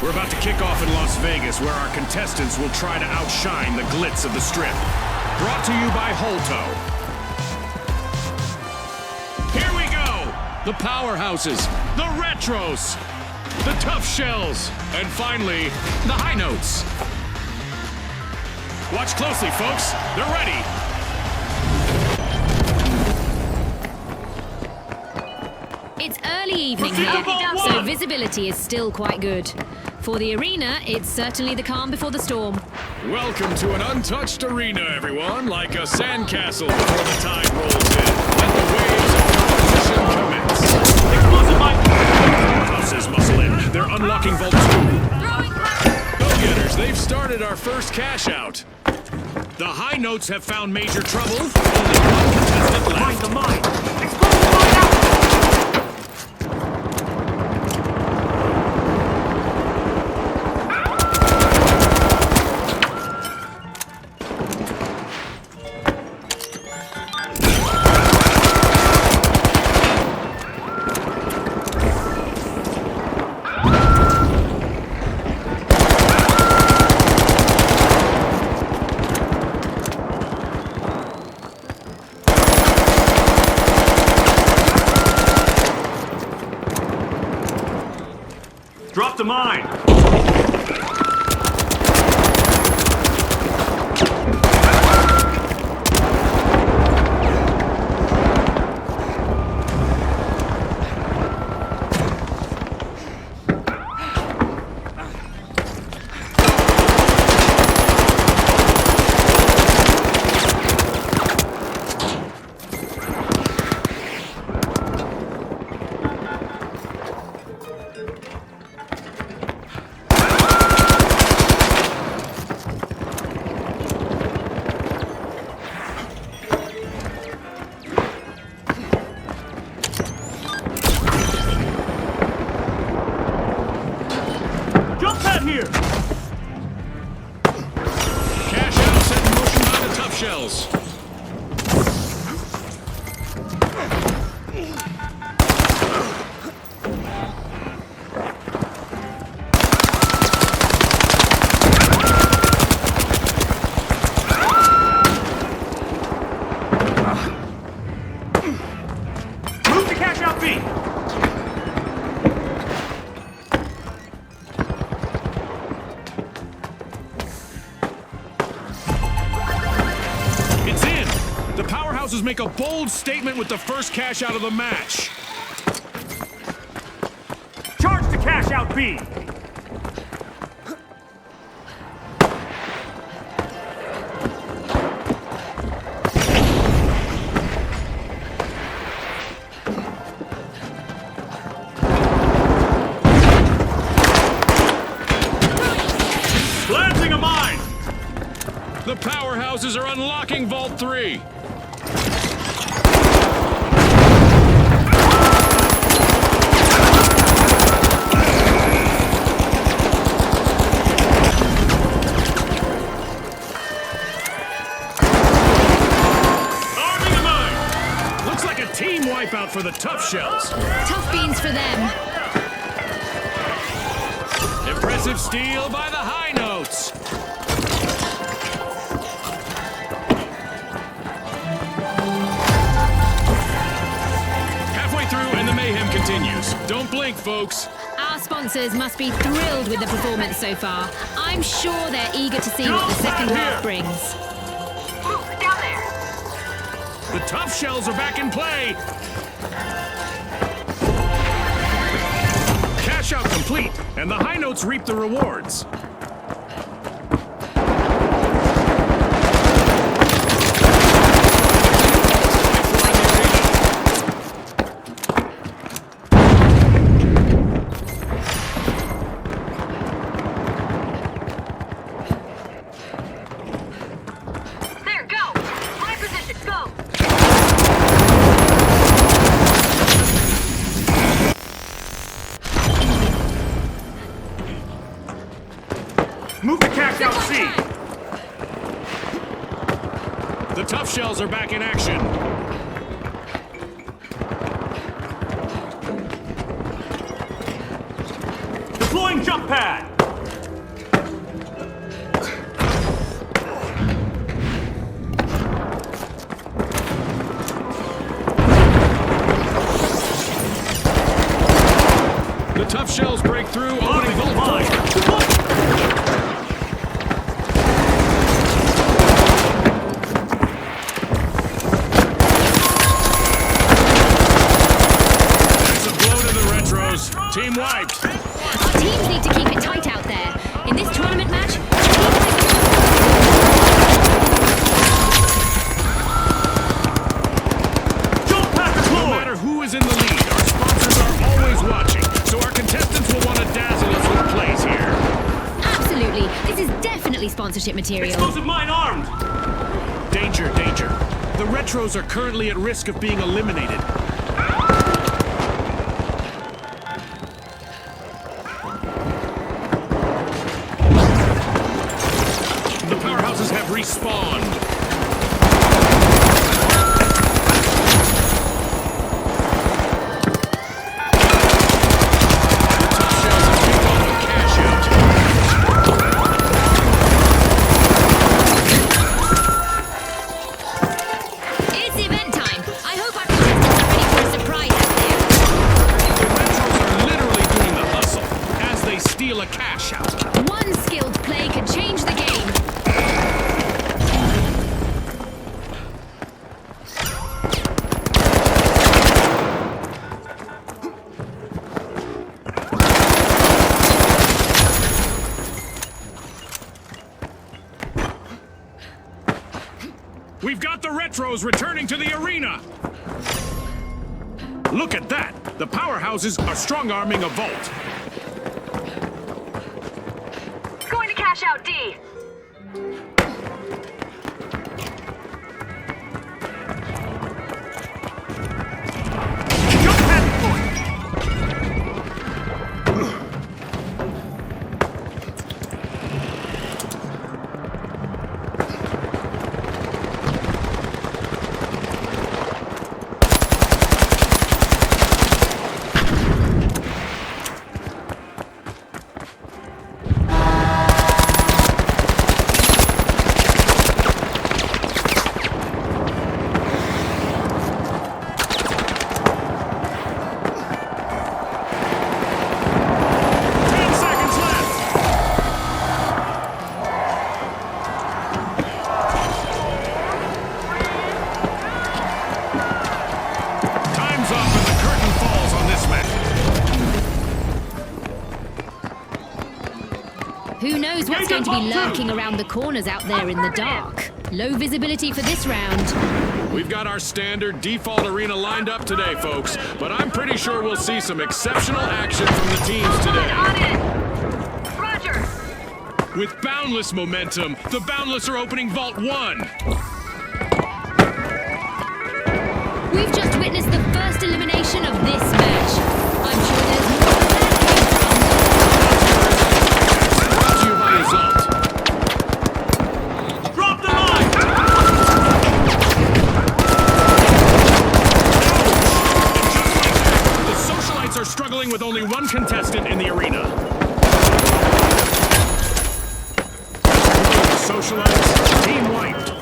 We're about to kick off in Las Vegas, where our contestants will try to outshine the glitz of the Strip. Brought to you by Holto. Here we go! The powerhouses, the retros, the tough shells, and finally, the high notes. Watch closely, folks. They're ready. It's early evening here, so visibility is still quite good. For the arena, it's certainly the calm before the storm. Welcome to an untouched arena, everyone, like a sandcastle before the tide rolls in and the waves of competition commence. Explosive mic! Houses muscle in. They're unlocking Vault 2. Go-getters, they've started our first cash out. The high notes have found major trouble. Only one contestant left. Mind the mine! Explosive mine out! Drop the mine! Here! Cash out set in motion by the tough shells. Move to cash out B! Powerhouses make a bold statement with the first cash out of the match. Charge to cash out B! Planting a mine! The powerhouses are unlocking Vault 3. Team wipeout for the tough shells. Tough beans for them. Impressive steal by the high notes. Halfway through and the mayhem continues. Don't blink, folks. Our sponsors must be thrilled with the performance so far. I'm sure they're eager to see what the second half brings. The tough shells are back in play. Cash out complete, and the high notes reap the rewards. There, go! My position, go! Move the cash out C! The tough shells are back in action. Deploying jump pad! shells break through, opening Vault 4. That's a blow to the retros. Team wiped. Our teams need to keep it tight out there. In this tournament match, No matter who is in the lead, our sponsors are always watching, so our contestants will want to dazzle us with plays here. absolutely, this is definitely sponsorship material. Explosive mine armed! Danger, danger. The retros are currently at risk of being eliminated. The powerhouses have respawned. It's event time. I hope our contestants are ready for a surprise out there. The retros are literally doing the hustle as they steal a cash out. One skilled play can change the game. We've got the retros returning to the arena. Look at that. The powerhouses are strong-arming a vault. Going to cash out D. Jump pad point! Who knows what's going to be lurking around the corners out there in the dark? Low visibility for this round. We've got our standard default arena lined up today, folks, but I'm pretty sure we'll see some exceptional action from the teams today. On it! Roger! With boundless momentum, the Boundless are opening Vault 1. We've just witnessed the first elimination of this match. I'm sure there's more where that Brought to you by Result. Drop the mine! The Socialites are struggling with only one contestant in the arena. Socialites, team wiped.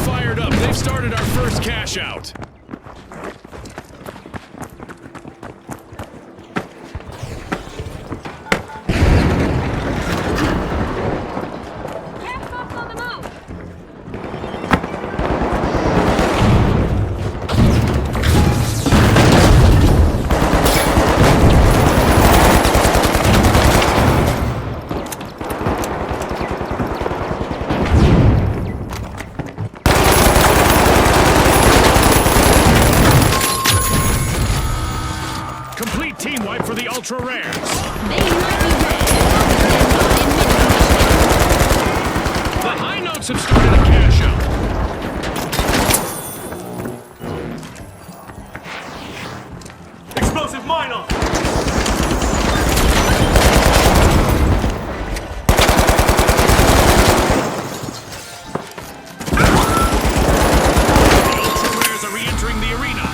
Fired up. They've started our first cash out. Cash box on the move! Complete team wipe for the ultra rares. They might be rare, but they're not in mid-position. The high notes have started a cash out. Explosive mine on! The ultra rares are re-entering the arena.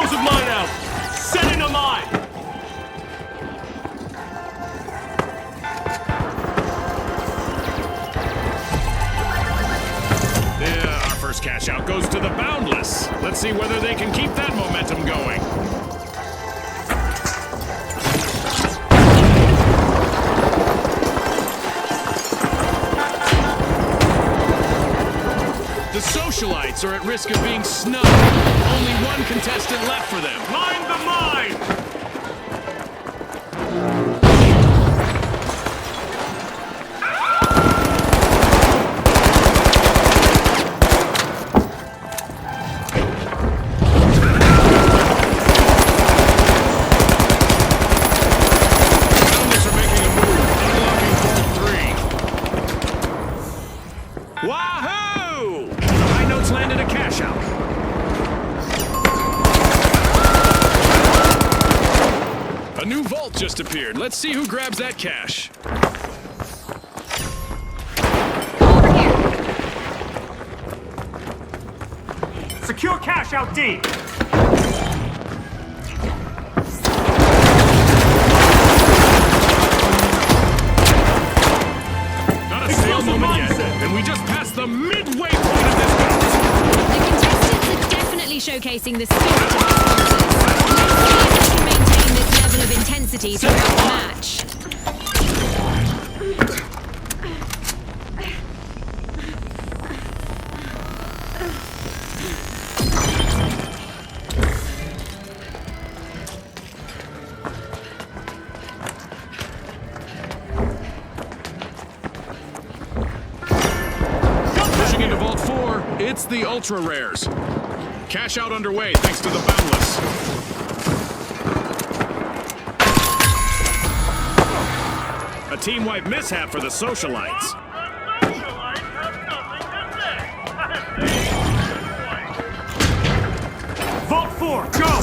Explosive mine out! Setting a mine! Yeah, our first cash out goes to the Boundless. Let's see whether they can keep that momentum going. The Socialites are at risk of being snubbed. Only one contestant left for them. Mine the mine! Boundless are making a move, unlocking Vault 3. Wahoo! The high notes landed a cash out. A new vault just appeared. Let's see who grabs that cash. Secure cash out D! Not a sale moment yet, and we just passed the midway point of this bout. The contestants are definitely showcasing the spirit of their sponsors. Let's see if they can maintain this level of intensity throughout the match. Pushing into Vault 4, it's the Ultra Rares. Cash out underway thanks to the Boundless. A team-wide mishap for the Socialites. Vault 4, go!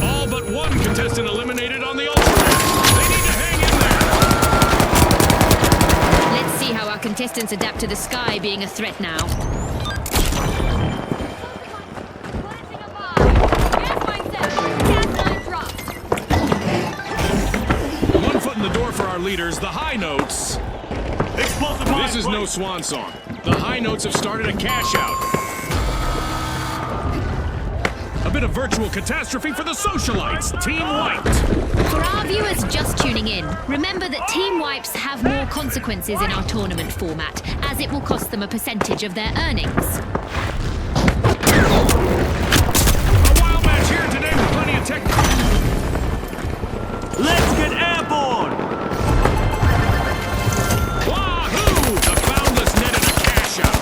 All but one contestant eliminated on the Ultra Rares. They need to hang in there. Let's see how our contestants adapt to the sky being a threat now. One foot in the door for our leaders, the High Notes. Explosive mine! This is no swan song. The High Notes have started a cash out. A bit of virtual catastrophe for the Socialites. Team wiped. For our viewers just tuning in, remember that team wipes have more consequences in our tournament format, as it will cost them a percentage of their earnings. A wild match here today with plenty of tech. Let's get airborne! Wahoo! The Boundless netted a cash out.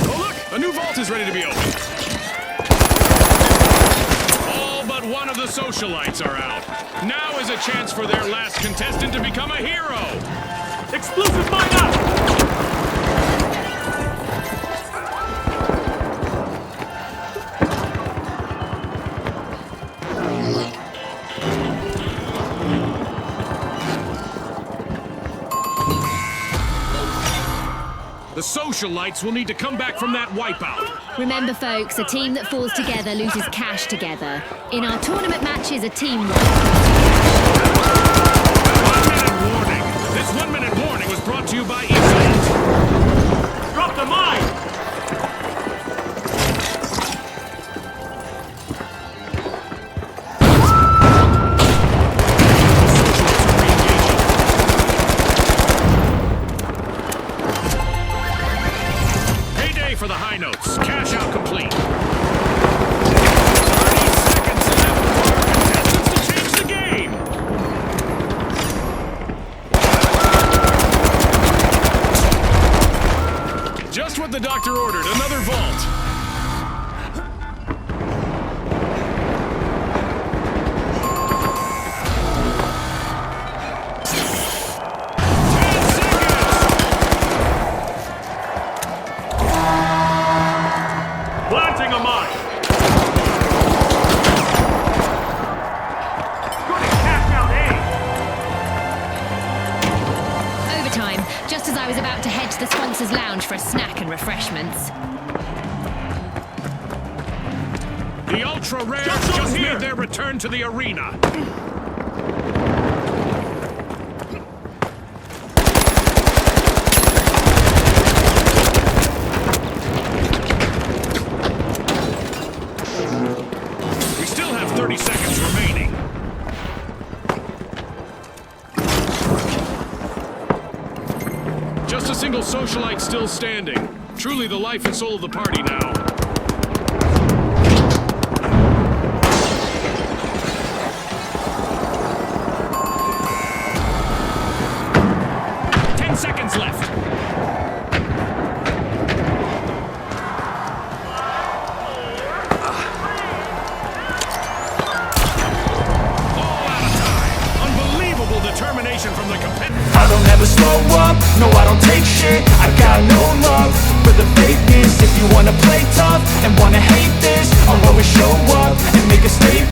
Oh look! A new vault is ready to be opened. All but one of the Socialites are out. Now is a chance for their last contestant to become a hero. Explosive mine out! The Socialites will need to come back from that wipeout. Remember, folks, a team that falls together loses cash together. In our tournament matches, a team won. 1 minute warning. This 1 minute warning was brought to you by Easy. Drop the mine! Heyday for the High Notes. Cash out complete. 30 seconds left for our contestants to change the game. Just what the snack and refreshments. The ultra rares Just on just here. made their return to the arena. We still have 30 seconds remaining. Just a single socialite still standing. Truly the life and soul of the party now. Seconds left. All out of time. Unbelievable determination from the competitor. I don't ever slow up, no I don't take shit. I got no love for the fakeness. If you wanna play tough and wanna hate this, I'll always show up and make a statement.